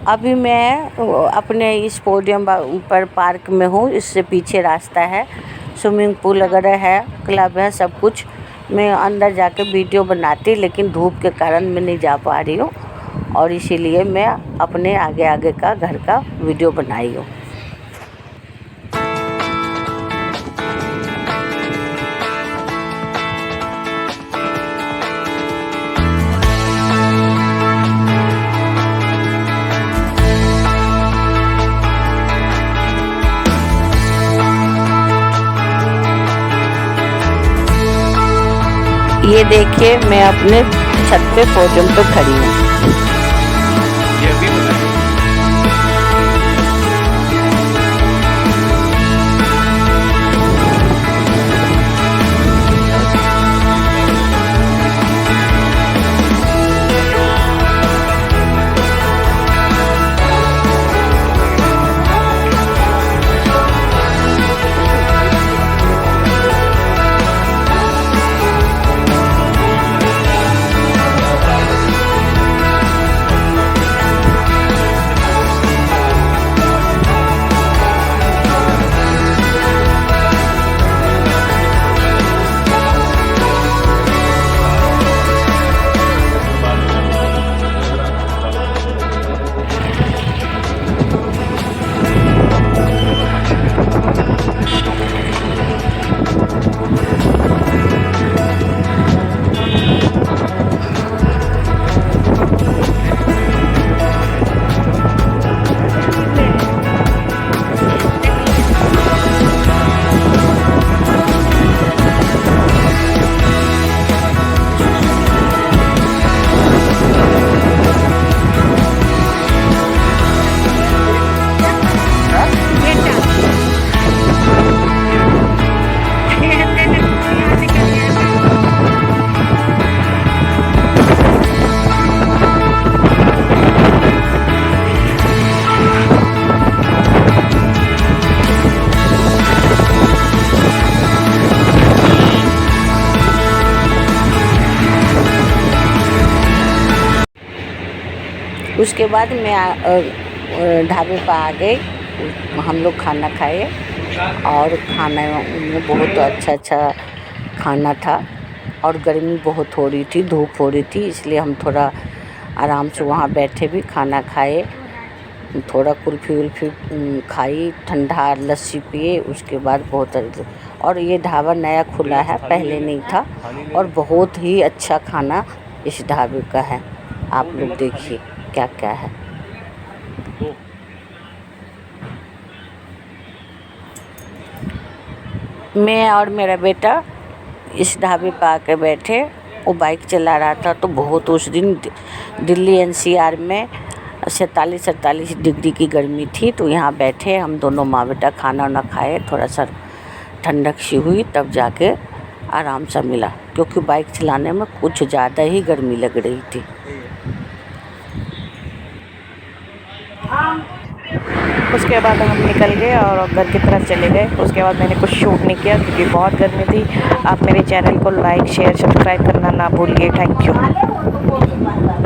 अभी मैं अपने इस पोडियम पर पार्क में हूँ। इससे पीछे रास्ता है, स्विमिंग पूल वगैरह है, क्लब है, सब कुछ। मैं अंदर जाके वीडियो बनाती, लेकिन धूप के कारण मैं नहीं जा पा रही हूँ, और इसीलिए मैं अपने आगे आगे का घर का वीडियो बनाई हूँ। ये देखिए, मैं अपने छत पे पोडियम पे खड़ी हूँ। उसके बाद मैं ढाबे पर आ गई। हम लोग खाना खाए, और खाने में बहुत अच्छा खाना था, और गर्मी बहुत हो रही थी, धूप हो रही थी, इसलिए हम थोड़ा आराम से वहाँ बैठे भी खाना खाए, थोड़ा कुल्फ़ी उल्फ़ी खाई, ठंडा लस्सी पिए। उसके बाद और ये ढाबा नया खुला है, पहले नहीं था, और बहुत ही अच्छा खाना इस ढाबे का है। आप लोग देखिए क्या क्या है। मैं और मेरा बेटा इस ढाबे पर आके बैठे। वो बाइक चला रहा था, तो बहुत उस दिन दिल्ली एनसीआर में 47-48 डिग्री की गर्मी थी। तो यहाँ बैठे हम दोनों माँ बेटा, खाना वाना खाए, थोड़ा सा ठंडक सी हुई, तब जाके आराम सा मिला, क्योंकि बाइक चलाने में कुछ ज़्यादा ही गर्मी लग रही थी। उसके बाद हम निकल गए और घर की तरफ चले गए। उसके बाद मैंने कुछ शूट नहीं किया क्योंकि बहुत गर्मी थी। आप मेरे चैनल को लाइक शेयर सब्सक्राइब करना ना भूलिए। Thank you.